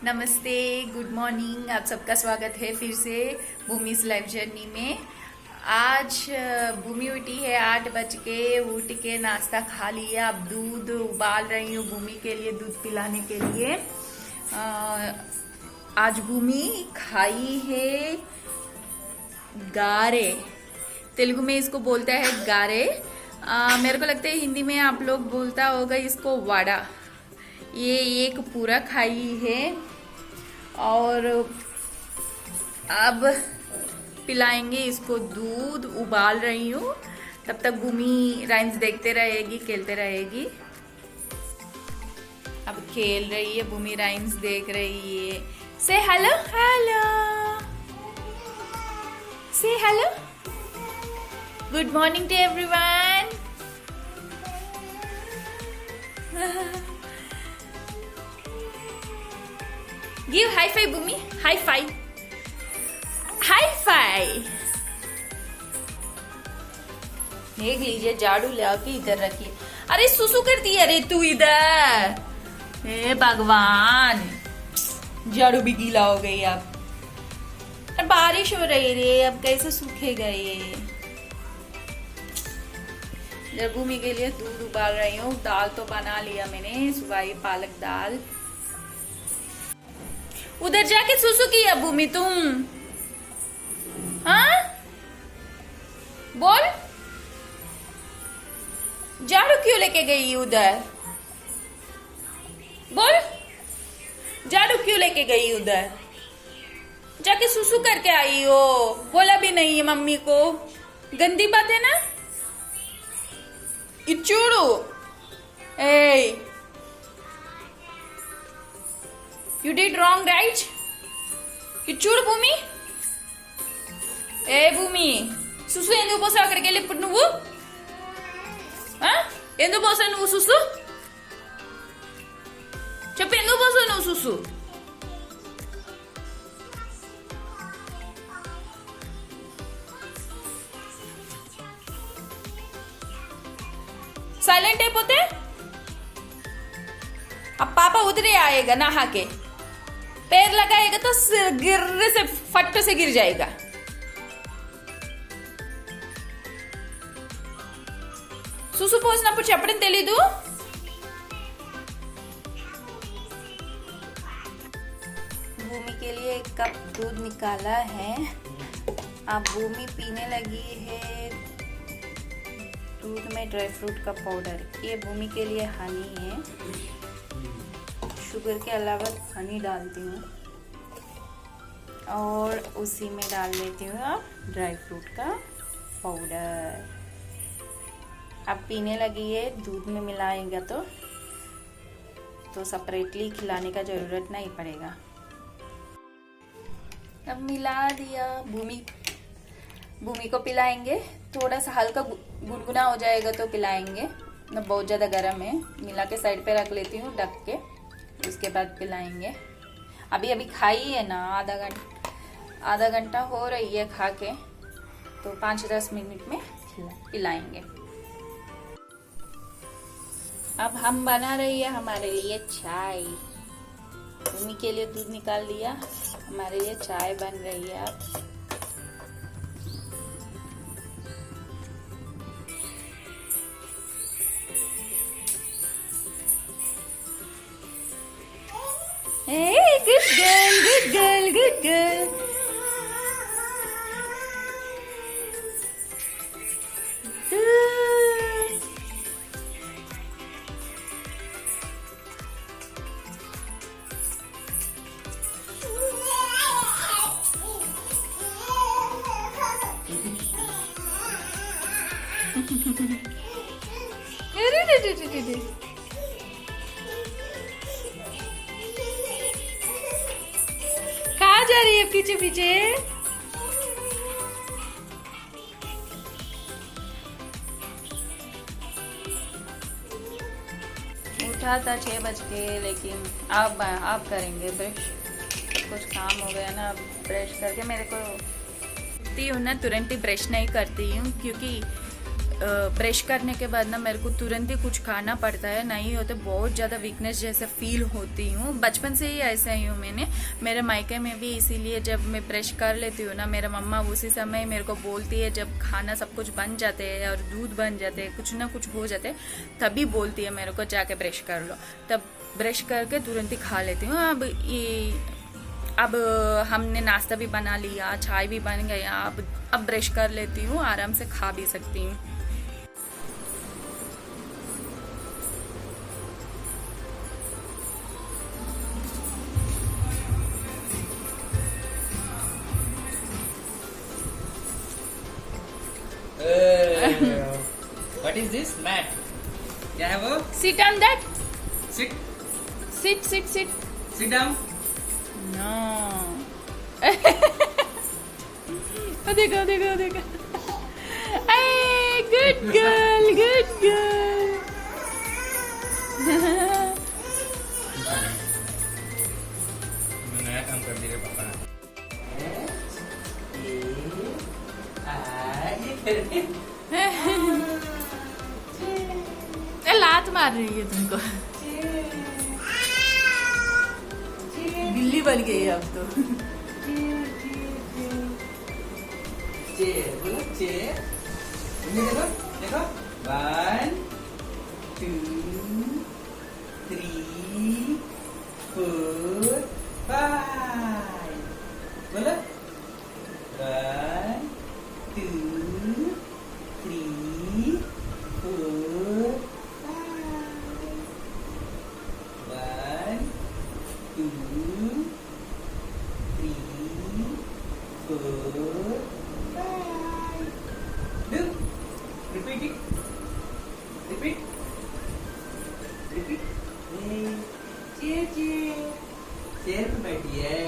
नमस्ते, good morning. आप सबका स्वागत है फिर से भूमि's लाइफ जर्नी में। आज भूमि उठी है 8 बज के। उठ के नाश्ता खा लिया। अब दूध उबाल रही हूँ भूमि के लिए, दूध पिलाने के लिए। आज भूमि खाई है गारे। तेलुगु में इसको बोलता है गारे। मेरे को लगता है हिंदी में आप लोग बोलता होगा इसको वड़ा। ये एक पूरा खाई है और अब पिलाएंगे इसको दूध। उबाल रही हूँ, तब तक भूमि राइम्स देखते रहेगी, खेलते रहेगी। अब खेल रही है भूमि, राइम्स देख रही है। Say hello hello, say hello, good morning to everyone. Give high five Bhoomi, high five, high five. देख लीजिए, झाड़ू लाके इधर रखिए। अरे सुसु कर दी, अरे तू इधर। हे भगवान, झाड़ू भी गीला हो गई अब। अरे बारिश हो रही रे, अब कैसे सूखेगा ये। इधर भूमि के लिए दूध उबाल रही हूँ। दाल तो बना लिया मैंने, सुबह पालक दाल। उधर जाके सुसु किया भूमि तुम? हाँ बोल, झाड़ू क्यों लेके गई उधर? बोल, झाड़ू क्यों लेके गई उधर? जाके सुसु करके आई हो, बोला भी नहीं है मम्मी को। गंदी बात है ना। इचूड़ू, ए You did wrong, right? ఇచ్చుడు భూమి. ఏ భూమి, సుసు ఎందుకు పోసావు అక్కడికి వెళ్ళి ఇప్పుడు నువ్వు? ఎందుకు పోసావు నువ్వు సుసు? చెప్పు, ఎందుకు పోసావు నువ్వు సుసు? సైలెంట్ అయిపోతే अब पापा उधर ही आएगा नहा के, पैर लगाएगा तो गिरने से फट से गिर जाएगा। सुसु పోసినప్పుడు చెప్పడం తెలీదు? भूमि के लिए 1 कप दूध निकाला है। अब भूमि पीने लगी है दूध में ड्राई फ्रूट का पाउडर। ये भूमि के लिए हनी है। शुगर के अलावा हनी डालती हूँ और उसी में डाल देती हूँ अब ड्राई फ्रूट का पाउडर। अब पीने लगी है। दूध में मिलाएंगे तो सेपरेटली खिलाने का ज़रूरत नहीं पड़ेगा। अब मिला दिया। भूमि को पिलाएंगे। थोड़ा सा हल्का गुनगुना हो जाएगा तो पिलाएंगे, ना बहुत ज़्यादा गर्म है। मिला के साइड पे रख लेती हूँ ढक के, उसके बाद पिलाएंगे। अभी खाई है ना, आधा घंटा हो रही है खा के, तो 5-10 मिनट में पिलाएंगे। अब हम बना रही है हमारे लिए चाय। भूमि के लिए दूध निकाल लिया, हमारे लिए चाय बन रही है अब। Hey, good girl, good girl, good girl. कहाँ जा रही है पीछे पीछे? उठा था 6 बज के, लेकिन अब करेंगे ब्रश। कुछ काम हो गया ना, अब ब्रश करके मेरे को उठती हूँ ना तुरंत ही ब्रश नहीं करती हूँ, क्योंकि ब्रश करने के बाद ना मेरे को तुरंत ही कुछ खाना पड़ता है, नहीं होते बहुत ज्यादा वीकनेस जैसे फील होती हूँ। बचपन से ही ऐसा ही हूँ मैंने, मेरे मायके में भी इसीलिए जब मैं ब्रश कर लेती हूँ ना, मेरा मम्मा उसी समय मेरे को बोलती है, जब खाना सब कुछ बन जाते हैं और दूध बन जाते हैं, कुछ ना कुछ हो जाते हैं, तभी बोलती है मेरे को जाके ब्रश कर लो। तब ब्रश करके तुरंत ही खा लेती हूँ। अब हमने नाश्ता भी बना लिया, चाय भी बन गया, अब ब्रश कर लेती हूँ, आराम से खा भी सकती हूँ। What is this? Mat. क्या है वो? Sit on that. Sit. Sit. Sit down. No. देखो. Hey, good girl. नया काम कर दिए पापा। लात मार रही है तुमको। बिल्ली बन गई है अब तो। चेयर बोलो चेयर। देखो देखो 1 2 3 4 5 बोलो 1 2 3 4 5 1 2 3 4 Do. Repeat it. Repeat. Chair. Chair पे बैठी है।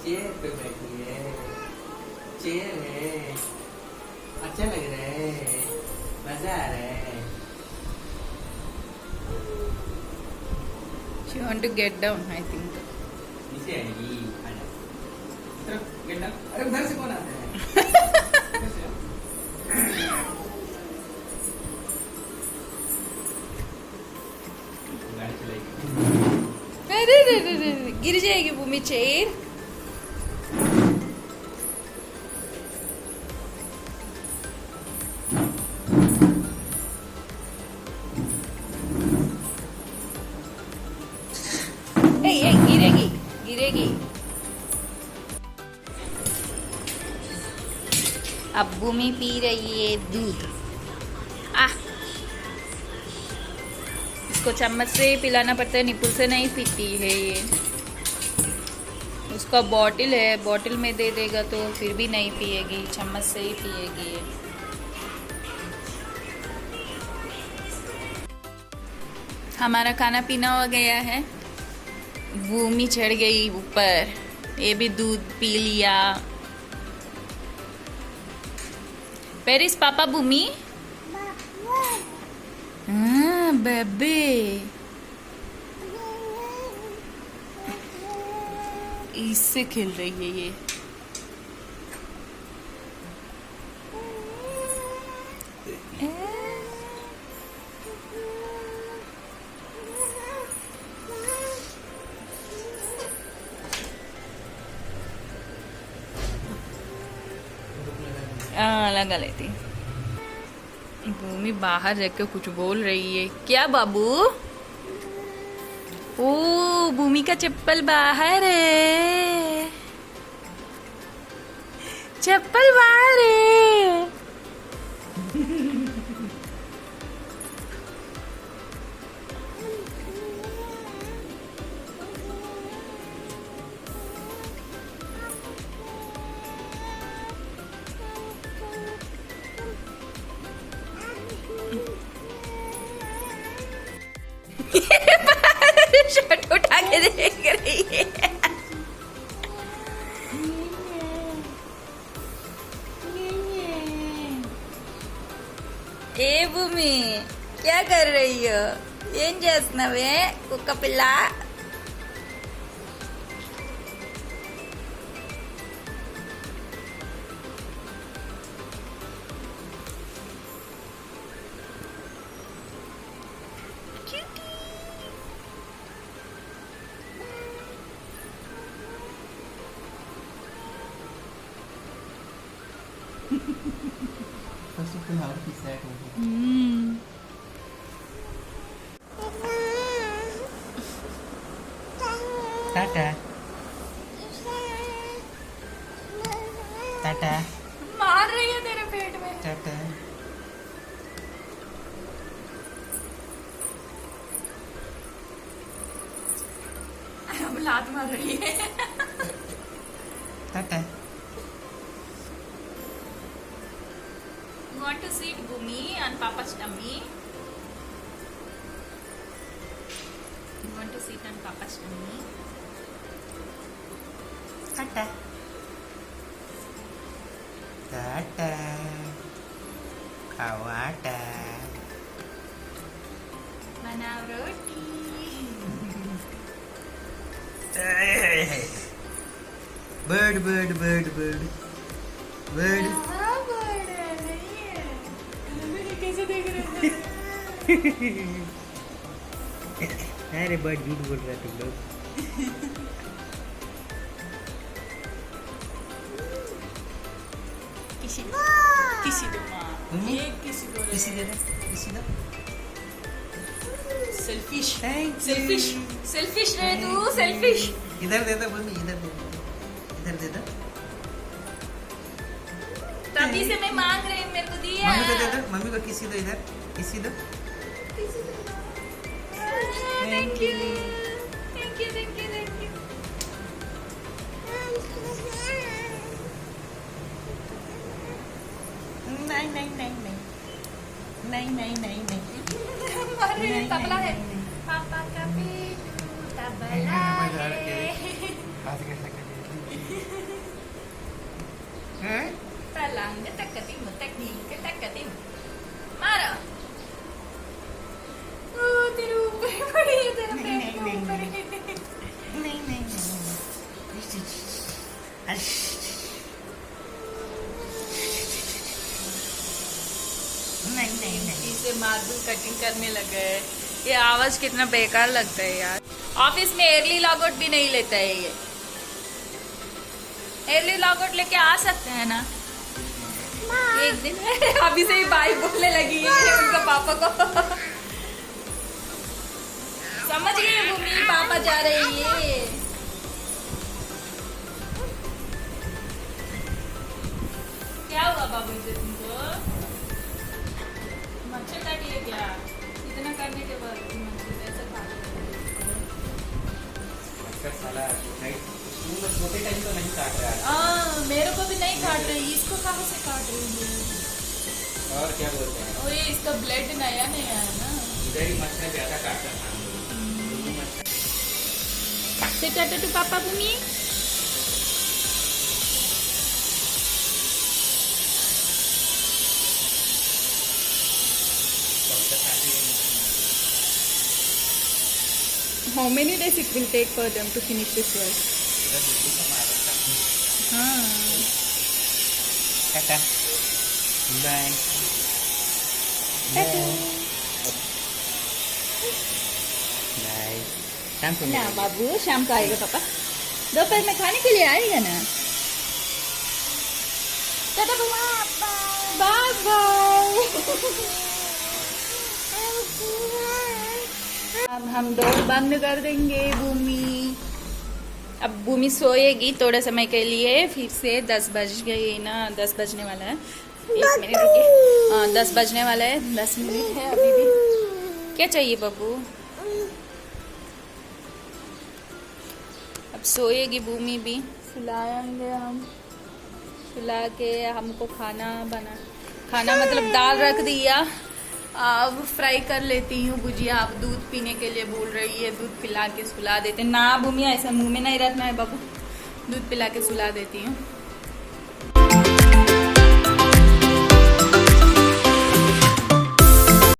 चेयर पे बैठी है। चेयर है। अच्छा लग रहा है। मजा आ रहा है। She want to get down, I think. नीचे आएगी। Get down. अरे उधर से कौन आता है? अरे गिर जाएगी भूमि चेयर। गिरेगी। अब भूमि पी रही है दूध। इसको चम्मच से ही पिलाना पड़ता है, निपुल से नहीं पीती है ये। उसका बॉटल है, बॉटल में दे देगा तो फिर भी नहीं पिएगी, चम्मच से ही पिएगी ये। हमारा खाना पीना हो गया है। भूमि चढ़ गई ऊपर, ये भी दूध पी लिया। पेरिस पापा भूमि। हाँ बेबे, इससे खेल रही है ये। लगा लेती। भूमि बाहर जाके कुछ बोल रही है। क्या बाबू? ओ भूमि का चप्पल बाहर है, चप्पल बाहर है। शर्ट उठा के देख रही है। ए भूमि क्या कर रही हो? ఏం చేస్తున్నావే కుక్క పిల్ల? कोई और किस्सा है कोई टाटा टाटा मार रही है तेरे पेट में। टाटा अब लात मार रही है। Tata Want to sit Bhumi on Papa's tummy? You want to sit on Papa's tummy? Tata Tata खाओ आटा बनाओ रोटी। Bird bird bird bird bird हाँ, bird है, नहीं है। कैसे देख रहे हैं? अरे बर्ड झूठ बोल रहे तुम लोग। किसी किसी दो माँ, मम्मी? ये किसी दो किसी दे दो किसी दो selfish Thank you. Selfish selfish रहे तू सेल्फिश। इधर दे दो मम्मी इधर दे दो इधर दे दो तभी से मैं मांग रही हूँ, मेरे को दिया। मम्मी को दे दो मम्मी को किसी दो इधर किसी दो thank you thank you thank you thank you. नहीं नहीं नहीं नहीं नहीं नहीं नहीं नहीं अरे नहीं, तबला है। नहीं, नहीं। पापा का पेटू तबला है। Talang takatim teknik takatim. मारो। तेरे ऊपर पड़ी है, तेरा नहीं, पेट नहीं, ऊपर नहीं, है। नहीं नहीं नहीं नहीं नहीं इसे मार्बल कटिंग करने लगा है। ये आवाज कितना बेकार लगता है यार। ऑफिस में एयरली लॉगआउट भी नहीं लेता है ये। एयरली लॉगआउट लेके आ सकते हैं ना एक दिन। अभी से ही बाई बोलने लगी है उनका पापा को। समझ गए भूमि, पापा जा रही है। क्या हुआ बाबू से तुमको? मच्छर काटी है क्या? इतना करने के बाद भी मच्छर ऐसा काट छोटे टाइम तो नहीं काट रहा है मेरे को भी नहीं काट रही, इसको कहाँ से काट रही है? और क्या बोलते हैं और ये इसका ब्लड नया नया है ना। इधर ही मच्छर ज्यादा काटता था से टाटा टू पापा भूमि। How many days it will take for them to finish this work? हाँ। टाटा बाय बाय शाम को ना बाबू, शाम को आएगा पापा। दोपहर में खाने के लिए आएगा ना। Tata bye bye. अब हम डोर बंद कर देंगे भूमि। अब भूमि सोएगी थोड़े समय के लिए, फिर से 10 बज गए ना, 10 बजने वाला है। 1 मिनट रुकिए। हाँ 10 बजने वाला है, 10 मिनट है अभी भी। क्या चाहिए बाबू? अब सोएगी भूमि भी, सुलाएंगे हम। सुला के हमको खाना मतलब दाल रख दिया। अब फ्राई कर लेती हूँ भुजिया। अब दूध पीने के लिए बोल रही है, दूध पिला के सुला देते। ना भूमि ऐसा मुंह में नहीं रखना है बाबू, दूध पिला के सुला देती हूँ।